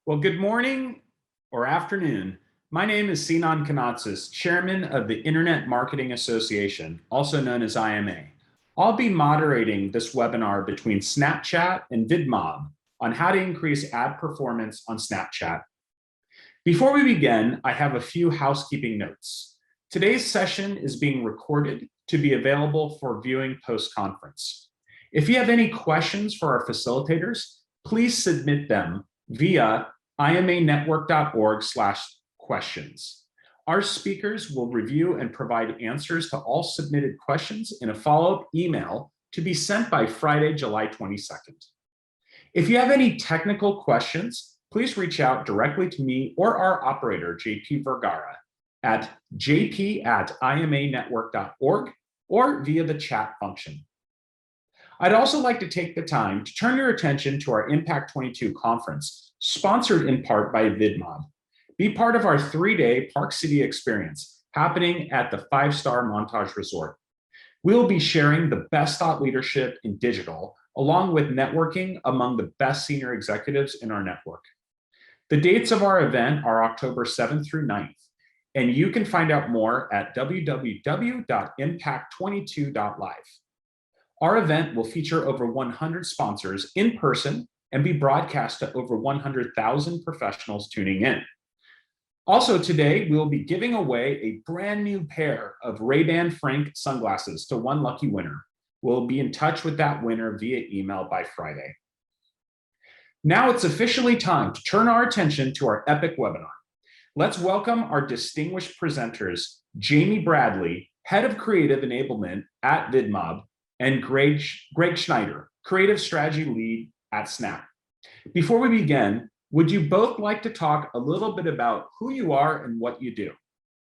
Well, good morning or afternoon. My name is Sinan Kanatsis, Chairman of the Internet Marketing Association, also known as IMA. I'll be moderating this webinar between Snapchat and VidMob on how to increase ad performance on Snapchat. Before we begin, I have a few housekeeping notes. Today's session is being recorded to be available for viewing post-conference. If you have any questions for our facilitators, please submit them via imanetwork.org/questions. Our speakers will review and provide answers to all submitted questions in a follow-up email to be sent by Friday, July 22nd. If you have any technical questions, please reach out directly to me or our operator, JP Vergara, at jp@imanetwork.org or via the chat function. I'd also like to take the time to turn your attention to our Impact 22 conference, sponsored in part by VidMob. Be part of our 3-day Park City experience happening at the 5-star Montage Resort. We'll be sharing the best thought leadership in digital, along with networking among the best senior executives in our network. The dates of our event are October 7th through 9th, and you can find out more at www.impact22.live. Our event will feature over 100 sponsors in person and be broadcast to over 100,000 professionals tuning in. Also today, we'll be giving away a brand new pair of Ray-Ban Frank sunglasses to one lucky winner. We'll be in touch with that winner via email by Friday. Now it's officially time to turn our attention to our epic webinar. Let's welcome our distinguished presenters, Jamie Bradley, Head of Creative Enablement at VidMob, and Greg Schneider, Creative Strategy Lead at Snap. Before we begin, would you both like to talk a little bit about who you are and what you do?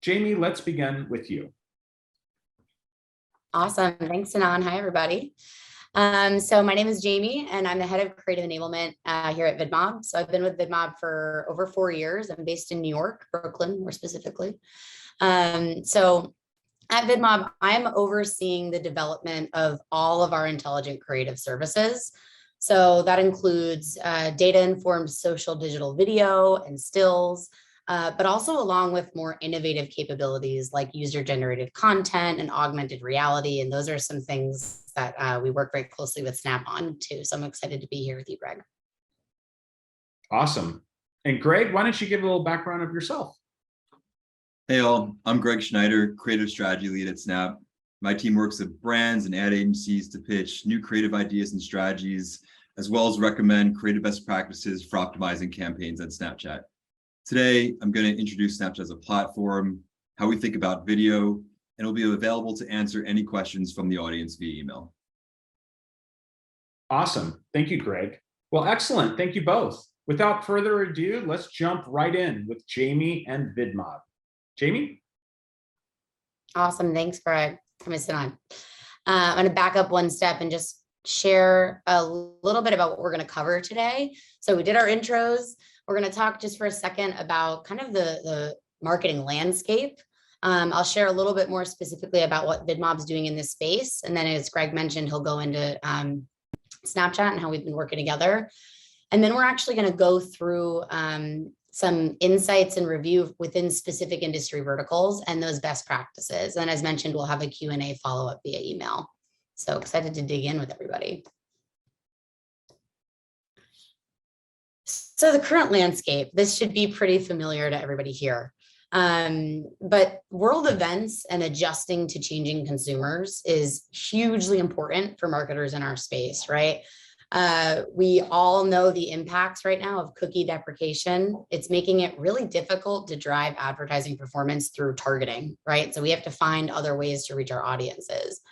Jamie, let's begin with you. Awesome. Thanks, Sinan. Hi, everybody. So my name is Jamie, and I'm the head of Creative Enablement here at VidMob. So I've been with VidMob for over 4 years. I'm based in New York, Brooklyn, more specifically. So at VidMob, I'm overseeing the development of all of our intelligent creative services. So that includes data-informed social digital video and stills, but also along with more innovative capabilities like user-generated content and augmented reality. And those are some things that we work very closely with Snap on too. So I'm excited to be here with you, Greg. Awesome. And Greg, why don't you give a little background of yourself? Hey all, I'm Greg Schneider, Creative Strategy Lead at Snap. My team works with brands and ad agencies to pitch new creative ideas and strategies, as well as recommend creative best practices for optimizing campaigns at Snapchat. Today, I'm going to introduce Snapchat as a platform, how we think about video, and it'll be available to answer any questions from the audience via email. Awesome. Thank you, Greg. Well, excellent. Thank you both. Without further ado, let's jump right in with Jamie and VidMob. Jamie? Awesome. Thanks, Greg. I'm going to back up one step and just share a little bit about what we're going to cover today. So we did our intros. We're going to talk just for a second about kind of the marketing landscape. I'll share a little bit more specifically about what VidMob's doing in this space. And then as Greg mentioned, he'll go into Snapchat and how we've been working together. And then we're actually going to go through some insights and review within specific industry verticals and those best practices. And as mentioned, we'll have a Q&A follow-up via email. So excited to dig in with everybody. So the current landscape, this should be pretty familiar to everybody here. But world events and adjusting to changing consumers is hugely important for marketers in our space, right? We all know the impacts right now of cookie deprecation. It's making it really difficult to drive advertising performance through targeting, right? So we have to find other ways to reach our audiences.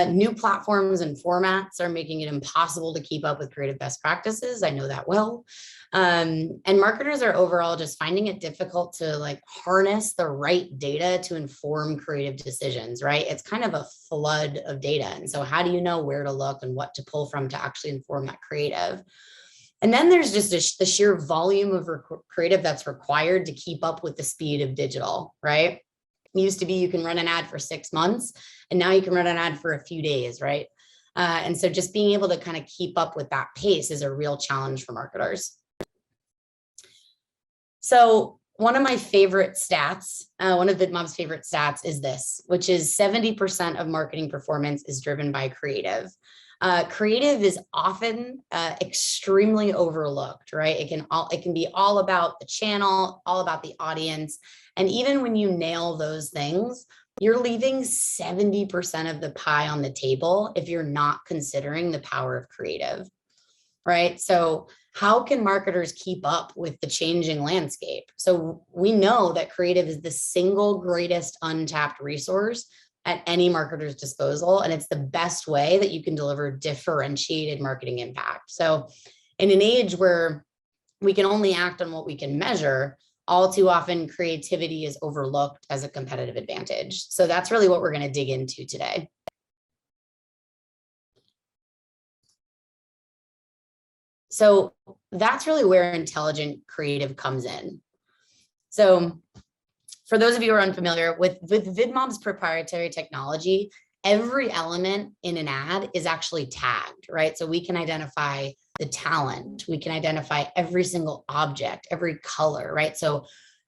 New platforms and formats are making it impossible to keep up with creative best practices. I know that well. And marketers are overall just finding it difficult to harness the right data to inform creative decisions, right? It's kind of a flood of data. And so how do you know where to look and what to pull from to actually inform that creative? And then there's just the sheer volume of creative that's required to keep up with the speed of digital, right? It used to be you can run an ad for 6 months, and now you can run an ad for a few days, right? And so just being able to kind of keep up with that pace is a real challenge for marketers. So one of my favorite stats, one of VidMob's favorite stats is this, which is 70% of marketing performance is driven by creative. Creative is often extremely overlooked, right? It can be all about the channel, all about the audience. And even when you nail those things, you're leaving 70% of the pie on the table if you're not considering the power of creative, right? So how can marketers keep up with the changing landscape? So we know that creative is the single greatest untapped resource at any marketer's disposal. And it's the best way that you can deliver differentiated marketing impact. So in an age where we can only act on what we can measure, all too often creativity is overlooked as a competitive advantage. So that's really what we're going to dig into today. So that's really where intelligent creative comes in. So for those of you who are unfamiliar with VidMob's proprietary technology, every element in an ad is actually tagged, right? So we can identify the talent, we can identify every single object, every color, right? So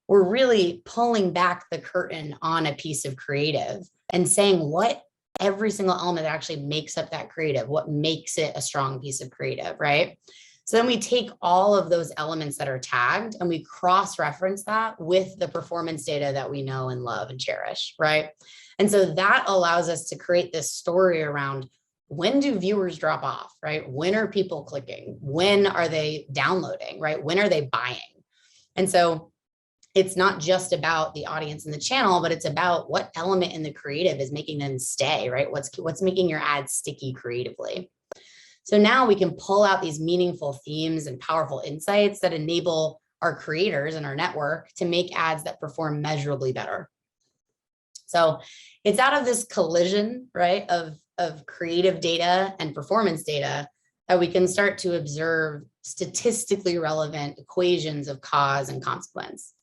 we're really pulling back the curtain on a piece of creative and saying what every single element that actually makes up that creative, what makes it a strong piece of creative, right? So then we take all of those elements that are tagged and we cross-reference that with the performance data that we know and love and cherish, right? And so that allows us to create this story around when do viewers drop off, right? When are people clicking? When are they downloading, right? When are they buying? And so it's not just about the audience and the channel, but it's about what element in the creative is making them stay, right? What's making your ad sticky creatively? So now we can pull out these meaningful themes and powerful insights that enable our creators and our network to make ads that perform measurably better. So it's out of this collision, right, of creative data and performance data that we can start to observe statistically relevant equations of cause and consequence.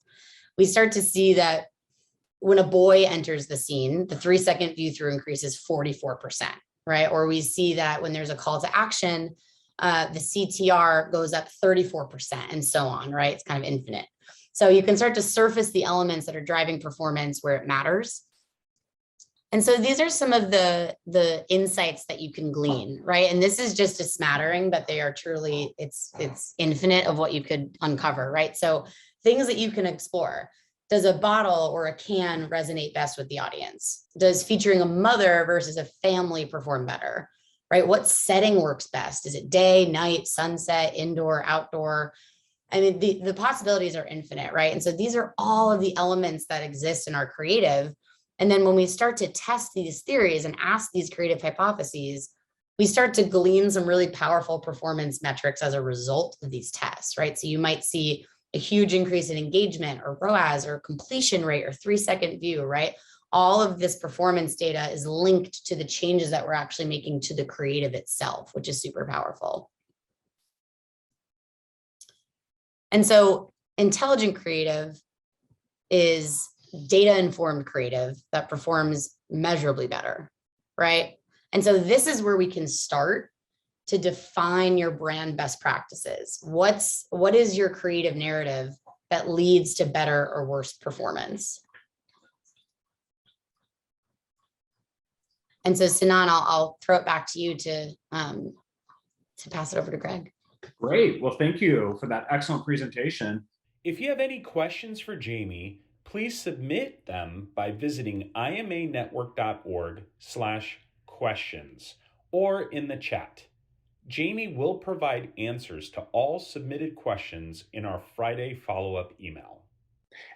We start to see that when a boy enters the scene, the 3-second view through increases 44%. Right? Or we see that when there's a call to action, the CTR goes up 34% and so on, right? It's kind of infinite. So you can start to surface the elements that are driving performance where it matters. And so these are some of the insights that you can glean, right? And this is just a smattering, but they are truly, it's infinite of what you could uncover, right? So things that you can explore. Does a bottle or a can resonate best with the audience? Does featuring a mother versus a family perform better, right? What setting works best? Is it day, night, sunset, indoor, outdoor? I mean, the possibilities are infinite, right? And so these are all of the elements that exist in our creative. And then when we start to test these theories and ask these creative hypotheses, we start to glean some really powerful performance metrics as a result of these tests, right? So you might see a huge increase in engagement or ROAS or completion rate or 3-second view, right? All of this performance data is linked to the changes that we're actually making to the creative itself, which is super powerful. And so intelligent creative is data-informed creative that performs measurably better, right? And so this is where we can start to define your brand best practices. What is your creative narrative that leads to better or worse performance? And so Sinan, I'll throw it back to you to pass it over to Greg. Great. Well, thank you for that excellent presentation. If you have any questions for Jamie, please submit them by visiting imanetwork.org/questions or in the chat. Jamie will provide answers to all submitted questions in our Friday follow-up email.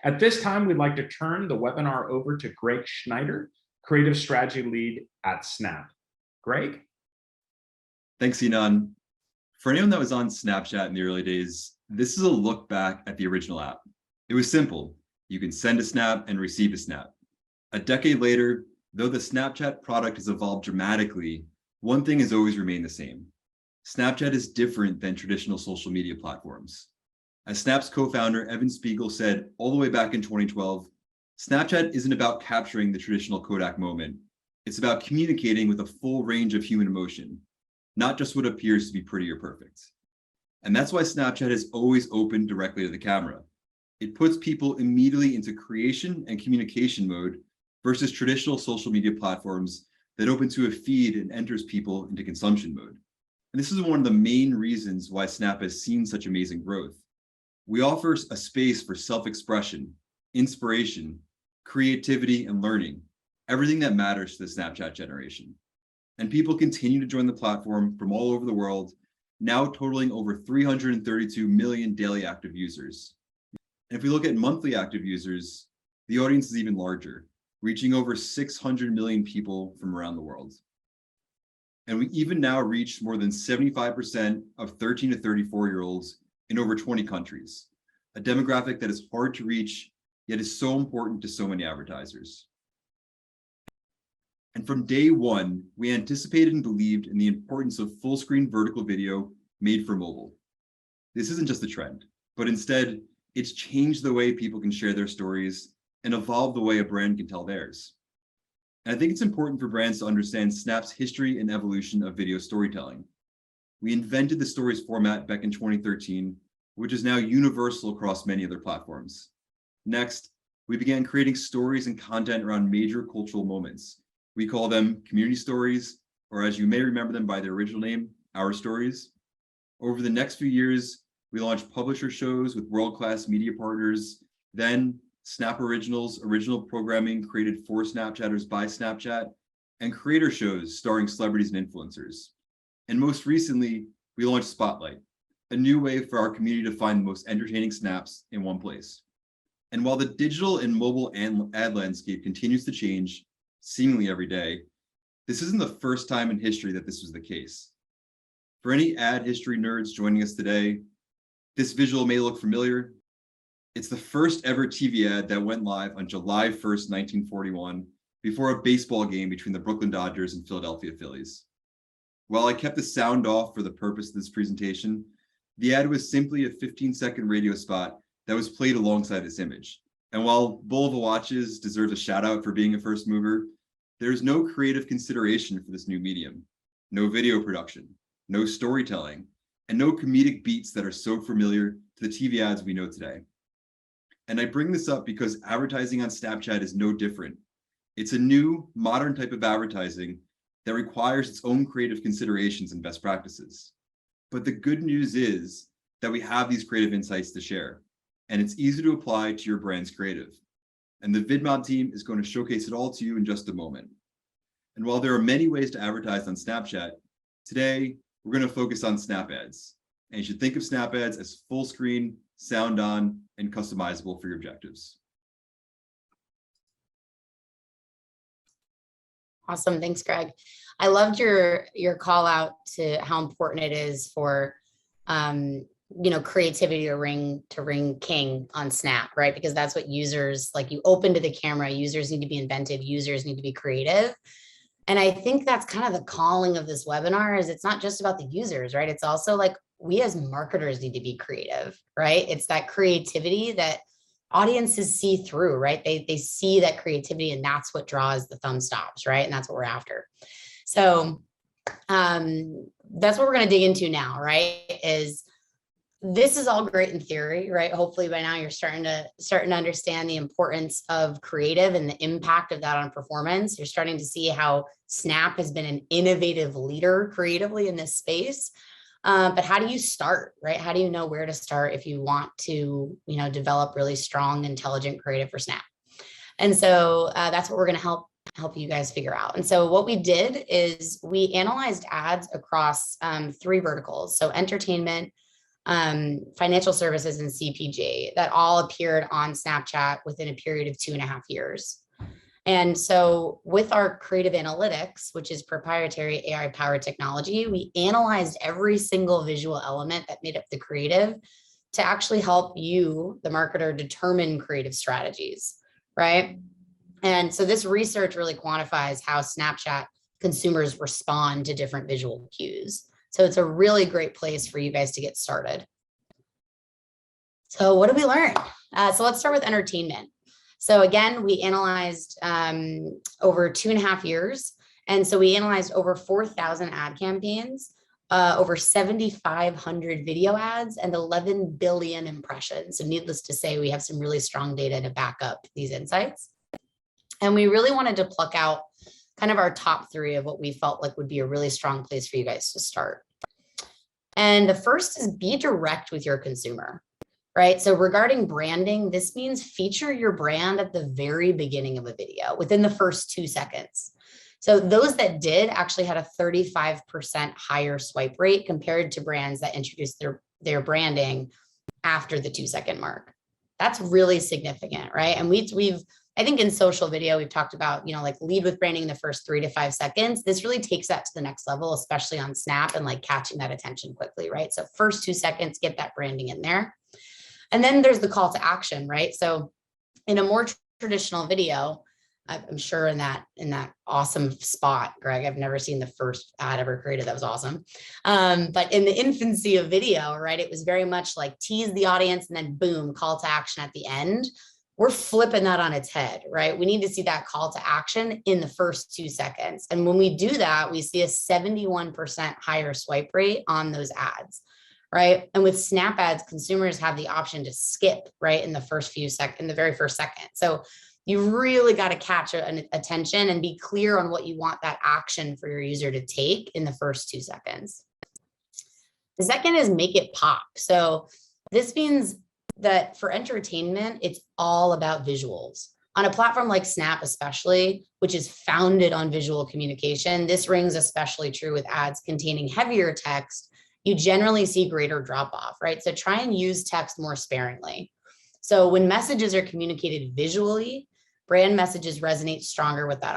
At this time, we'd like to turn the webinar over to Greg Schneider, Creative Strategy Lead at Snap. Greg? Thanks, Sinan. For anyone that was on Snapchat in the early days, this is a look back at the original app. It was simple. You can send a snap and receive a snap. A decade later, though the Snapchat product has evolved dramatically, one thing has always remained the same. Snapchat is different than traditional social media platforms. As Snap's co-founder, Evan Spiegel, said all the way back in 2012, Snapchat isn't about capturing the traditional Kodak moment. It's about communicating with a full range of human emotion, not just what appears to be pretty or perfect. And that's why Snapchat has always opened directly to the camera. It puts people immediately into creation and communication mode versus traditional social media platforms that open to a feed and enters people into consumption mode. And this is one of the main reasons why Snap has seen such amazing growth. We offer a space for self-expression, inspiration, creativity, and learning, everything that matters to the Snapchat generation. And people continue to join the platform from all over the world, now totaling over 332 million daily active users. And if we look at monthly active users, the audience is even larger, reaching over 600 million people from around the world. And we even now reach more than 75% of 13 to 34-year-olds in over 20 countries, a demographic that is hard to reach, yet is so important to so many advertisers. And from day one, we anticipated and believed in the importance of full-screen vertical video made for mobile. This isn't just a trend, but instead, it's changed the way people can share their stories and evolve the way a brand can tell theirs. And I think it's important for brands to understand Snap's history and evolution of video storytelling. We invented the stories format back in 2013, which is now universal across many other platforms. Next, we began creating stories and content around major cultural moments. We call them community stories, or as you may remember them by their original name, Our Stories. Over the next few years, we launched publisher shows with world-class media partners, then Snap Originals, original programming created for Snapchatters by Snapchat, and creator shows starring celebrities and influencers. And most recently, we launched Spotlight, a new way for our community to find the most entertaining snaps in one place. And while the digital and mobile ad landscape continues to change seemingly every day, this isn't the first time in history that this was the case. For any ad history nerds joining us today, this visual may look familiar. It's the first ever TV ad that went live on July 1st, 1941, before a baseball game between the Brooklyn Dodgers and Philadelphia Phillies. While I kept the sound off for the purpose of this presentation, the ad was simply a 15-second radio spot that was played alongside this image. And while Bulova Watches deserves a shout out for being a first mover, there's no creative consideration for this new medium, no video production, no storytelling, and no comedic beats that are so familiar to the TV ads we know today. And I bring this up because advertising on Snapchat is no different. It's a new, modern type of advertising that requires its own creative considerations and best practices. But the good news is that we have these creative insights to share, and it's easy to apply to your brand's creative. And the VidMob team is going to showcase it all to you in just a moment. And while there are many ways to advertise on Snapchat, today we're going to focus on Snap Ads. And you should think of Snap Ads as full screen, sound on, and customizable for your objectives. Awesome. Thanks, Greg. I loved your call out to how important it is for creativity to ring king on Snap, right? Because that's what users, like, you open to the camera, users need to be inventive, users need to be creative. And I think that's kind of the calling of this webinar, is it's not just about the users, right? It's also like we as marketers need to be creative, right? It's that creativity that audiences see through, right? They see that creativity, and that's what draws the thumb stops, right? And that's what we're after. So that's what we're going to dig into now, right? This is all great in theory, right? Hopefully by now you're starting to understand the importance of creative and the impact of that on performance. You're starting to see how Snap has been an innovative leader creatively in this space. But how do you start, right? How do you know where to start if you want to, develop really strong, intelligent creative for Snap? And so that's what we're going to help you guys figure out. And so what we did is we analyzed ads across 3 verticals. So entertainment, financial services, and CPG, that all appeared on Snapchat within a period of 2.5 years. And so with our Creative Analytics, which is proprietary AI-powered technology, we analyzed every single visual element that made up the creative to actually help you, the marketer, determine creative strategies, right? And so this research really quantifies how Snapchat consumers respond to different visual cues. So it's a really great place for you guys to get started. So what did we learn? So let's start with entertainment. So again, we analyzed over 2.5 years. And so we analyzed over 4,000 ad campaigns over 7,500 video ads and 11 billion impressions. So needless to say, we have some really strong data to back up these insights. And we really wanted to pluck out kind of our top 3 of what we felt like would be a really strong place for you guys to start. And the first is be direct with your consumer, right? So regarding branding, this means feature your brand at the very beginning of a video within the first 2 seconds. So those that did actually had a 35% higher swipe rate compared to brands that introduced their branding after the 2-second mark. That's really significant, right? And we've I think in social video, we've talked about, like lead with branding in the first 3 to 5 seconds. This really takes that to the next level, especially on Snap and like catching that attention quickly, right? So first 2 seconds, get that branding in there. And then there's the call to action, right? So in a more traditional video, I'm sure in that awesome spot, Greg, I've never seen the first ad ever created. That was awesome. But in the infancy of video, right, it was very much like tease the audience and then boom, call to action at the end. We're flipping that on its head, right? We need to see that call to action in the first 2 seconds. And when we do that, we see a 71% higher swipe rate on those ads, right? And with Snap ads, consumers have the option to skip, right, in the very first second. So you really got to catch an attention and be clear on what you want that action for your user to take in the first 2 seconds. The second is make it pop. So this means that for entertainment, it's all about visuals. On a platform like Snap, especially, which is founded on visual communication, this rings especially true with ads containing heavier text. You generally see greater drop off, right? So try and use text more sparingly. So when messages are communicated visually, brand messages resonate stronger with that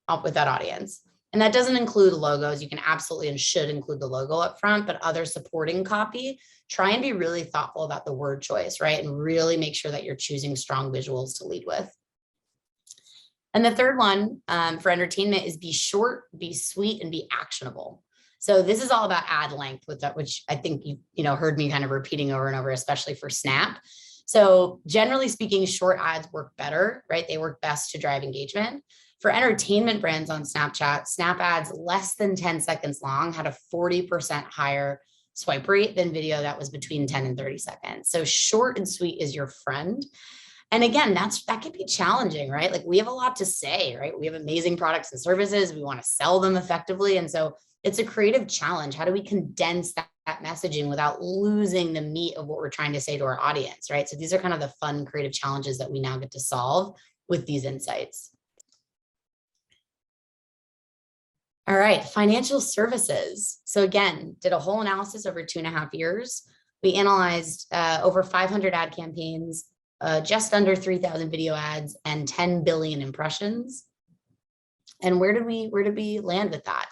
audience. And that doesn't include logos. You can absolutely and should include the logo up front, but other supporting copy, try and be really thoughtful about the word choice, right? And really make sure that you're choosing strong visuals to lead with. And the third one for entertainment is be short, be sweet, and be actionable. So this is all about ad length, which I think you heard me kind of repeating over and over, especially for Snap. So generally speaking, short ads work better, right? They work best to drive engagement. For entertainment brands on Snapchat, Snap ads less than 10 seconds long had a 40% higher swipe rate than video that was between 10 and 30 seconds. So short and sweet is your friend. And again, that can be challenging, right? Like we have a lot to say, right? We have amazing products and services. We want to sell them effectively. And so it's a creative challenge. How do we condense that messaging without losing the meat of what we're trying to say to our audience, right? So these are kind of the fun creative challenges that we now get to solve with these insights. All right, financial services. So again, did a whole analysis over 2.5 years. We analyzed over 500 ad campaigns, just under 3,000 video ads, and 10 billion impressions. And where did we land with that?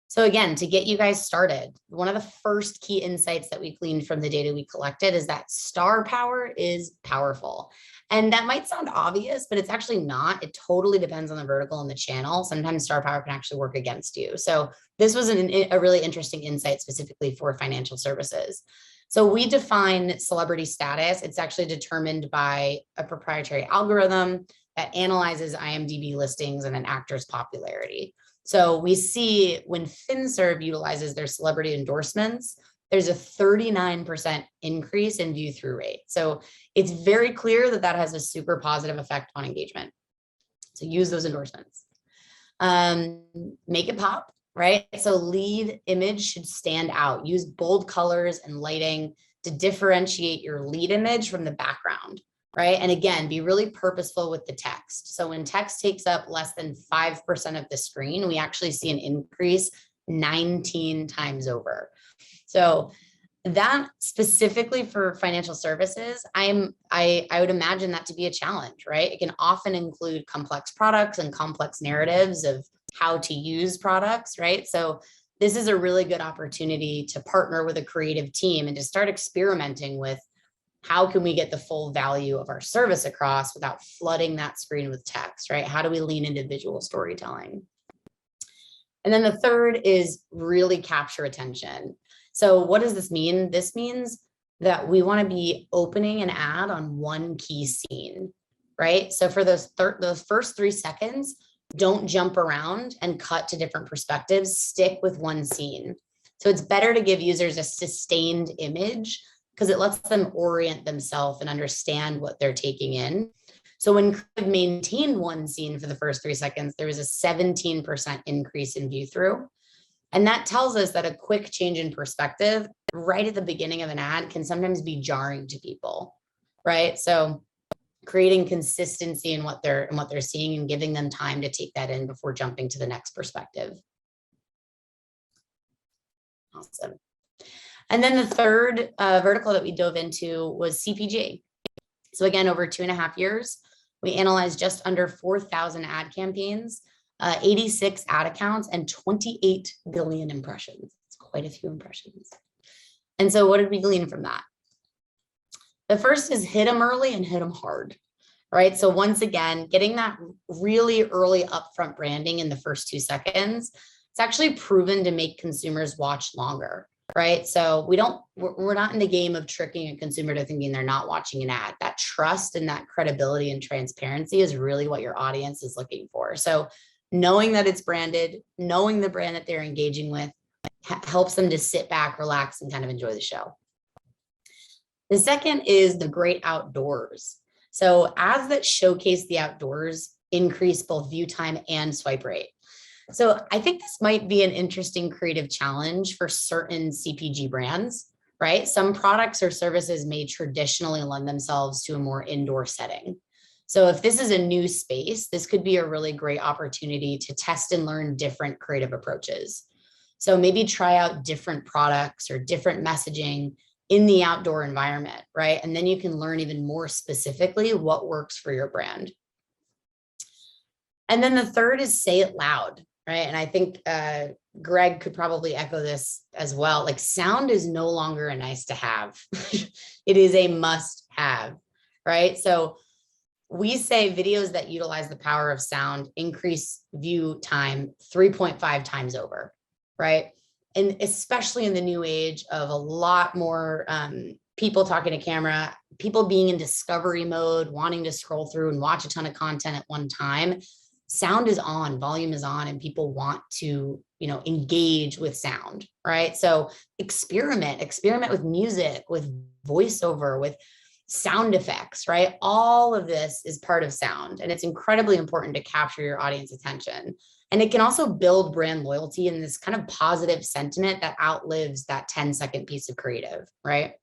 So again, to get you guys started, one of the first key insights that we gleaned from the data we collected is that star power is powerful. And that might sound obvious, but it's actually not. It totally depends on the vertical and the channel. Sometimes star power can actually work against you. So this was a really interesting insight specifically for financial services. So we define celebrity status. It's actually determined by a proprietary algorithm that analyzes IMDb listings and an actor's popularity. So we see when FinServ utilizes their celebrity endorsements, there's a 39% increase in view through rate. So it's very clear that that has a super positive effect on engagement. So use those endorsements. Make it pop, right? So lead image should stand out. Use bold colors and lighting to differentiate your lead image from the background, right? And again, be really purposeful with the text. So when text takes up less than 5% of the screen, we actually see an increase 19 times over. So that specifically for financial services, I would imagine that to be a challenge, right? It can often include complex products and complex narratives of how to use products, right? So this is a really good opportunity to partner with a creative team and to start experimenting with how can we get the full value of our service across without flooding that screen with text, right? How do we lean into visual storytelling? And then the third is really capture attention. So what does this mean? This means that we want to be opening an ad on one key scene, right? So for those first 3 seconds, don't jump around and cut to different perspectives, stick with one scene. So it's better to give users a sustained image because it lets them orient themselves and understand what they're taking in. So when Creative maintained one scene for the first 3 seconds, there was a 17% increase in view through. And that tells us that a quick change in perspective right at the beginning of an ad can sometimes be jarring to people, right? So creating consistency in what they're seeing and giving them time to take that in before jumping to the next perspective. Awesome. And then the third vertical that we dove into was CPG. So again, over 2.5 years, we analyzed just under 4,000 ad campaigns, 86 ad accounts, and 28 billion impressions. It's quite a few impressions. And so what did we glean from that? The first is hit them early and hit them hard, right? So once again, getting that really early upfront branding in the first 2 seconds, it's actually proven to make consumers watch longer, right? So we're not in the game of tricking a consumer to thinking they're not watching an ad. That trust and that credibility and transparency is really what your audience is looking for. So knowing that it's branded, knowing the brand that they're engaging with helps them to sit back, relax, and kind of enjoy the show. The second is the great outdoors. So ads that showcase the outdoors increase both view time and swipe rate. So I think this might be an interesting creative challenge for certain CPG brands, right? Some products or services may traditionally lend themselves to a more indoor setting. So if this is a new space, this could be a really great opportunity to test and learn different creative approaches. So maybe try out different products or different messaging in the outdoor environment, right? And then you can learn even more specifically what works for your brand. And then the third is say it loud, right? And I think Greg could probably echo this as well. Like sound is no longer a nice to have. It is a must have, right? So we say videos that utilize the power of sound increase view time 3.5 times over, right? And especially in the new age of a lot more people talking to camera, people being in discovery mode, wanting to scroll through and watch a ton of content at one time, sound is on, volume is on, and people want to, engage with sound, right? So experiment with music, with voiceover, with sound effects, right? All of this is part of sound, and it's incredibly important to capture your audience attention. And it can also build brand loyalty in this kind of positive sentiment that outlives that 10-second piece of creative, right?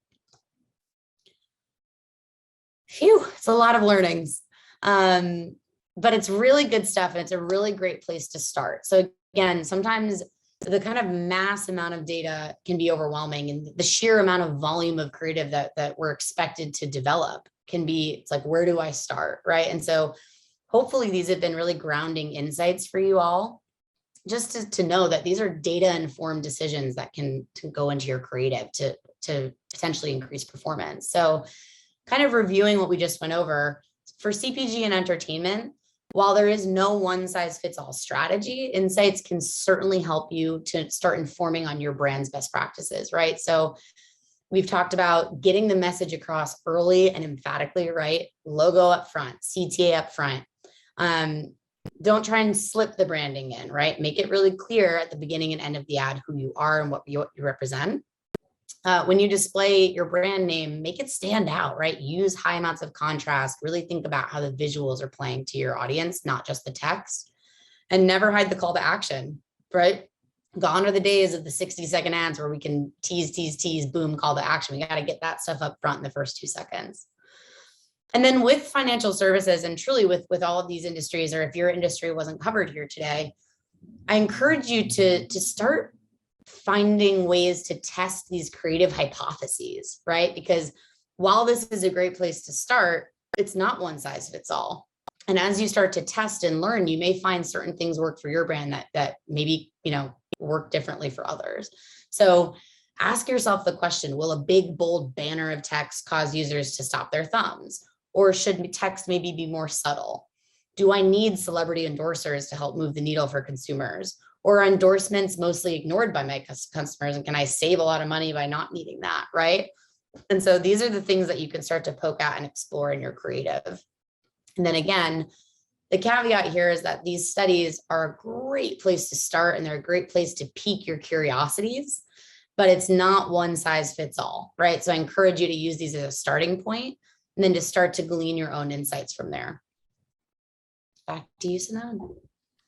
Phew, it's a lot of learnings. But it's really good stuff, and it's a really great place to start. So again, sometimes the kind of mass amount of data can be overwhelming, and the sheer amount of volume of creative that we're expected to develop can be, it's like, where do I start, right? And so hopefully these have been really grounding insights for you all, just to know that these are data-informed decisions that can go into your creative to potentially increase performance. So kind of reviewing what we just went over, for CPG and entertainment, while there is no one-size-fits-all strategy, insights can certainly help you to start informing on your brand's best practices, right? So we've talked about getting the message across early and emphatically, right? Logo up front, CTA up front. Don't try and slip the branding in, right? Make it really clear at the beginning and end of the ad who you are and what you represent. When you display your brand name, make it stand out, right? Use high amounts of contrast. Really think about how the visuals are playing to your audience, not just the text. And never hide the call to action, right? Gone are the days of the 60-second ads where we can tease, boom, call to action. We got to get that stuff up front in the first 2 seconds. And then with financial services, and truly with all of these industries, or if your industry wasn't covered here today, I encourage you to start finding ways to test these creative hypotheses, right? Because while this is a great place to start, it's not one size fits all. And as you start to test and learn, you may find certain things work for your brand that maybe, work differently for others. So ask yourself the question, will a big, bold banner of text cause users to stop their thumbs? Or should text maybe be more subtle? Do I need celebrity endorsers to help move the needle for consumers? Or are endorsements mostly ignored by my customers? And can I save a lot of money by not needing that, right? And so these are the things that you can start to poke at and explore in your creative. And then again, the caveat here is that these studies are a great place to start, and they're a great place to pique your curiosities. but it's not one size fits all, right? So I encourage you to use these as a starting point and then to start to glean your own insights from there. Back to you, Sinan.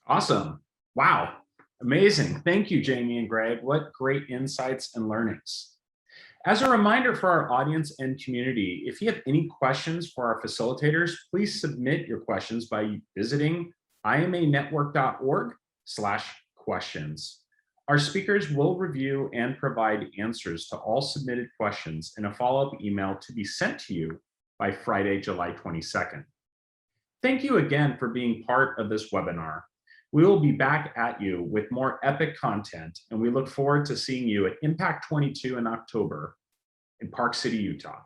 Awesome. Wow. Amazing. Thank you, Jamie and Greg. What great insights and learnings. As a reminder for our audience and community, if you have any questions for our facilitators, please submit your questions by visiting imanetwork.org/questions. Our speakers will review and provide answers to all submitted questions in a follow-up email to be sent to you by Friday, July 22nd. Thank you again for being part of this webinar. We will be back at you with more epic content, and we look forward to seeing you at Impact 22 in October in Park City, Utah.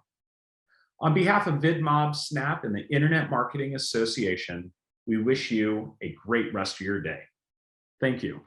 On behalf of VidMob, Snap, and the Internet Marketing Association, we wish you a great rest of your day. Thank you.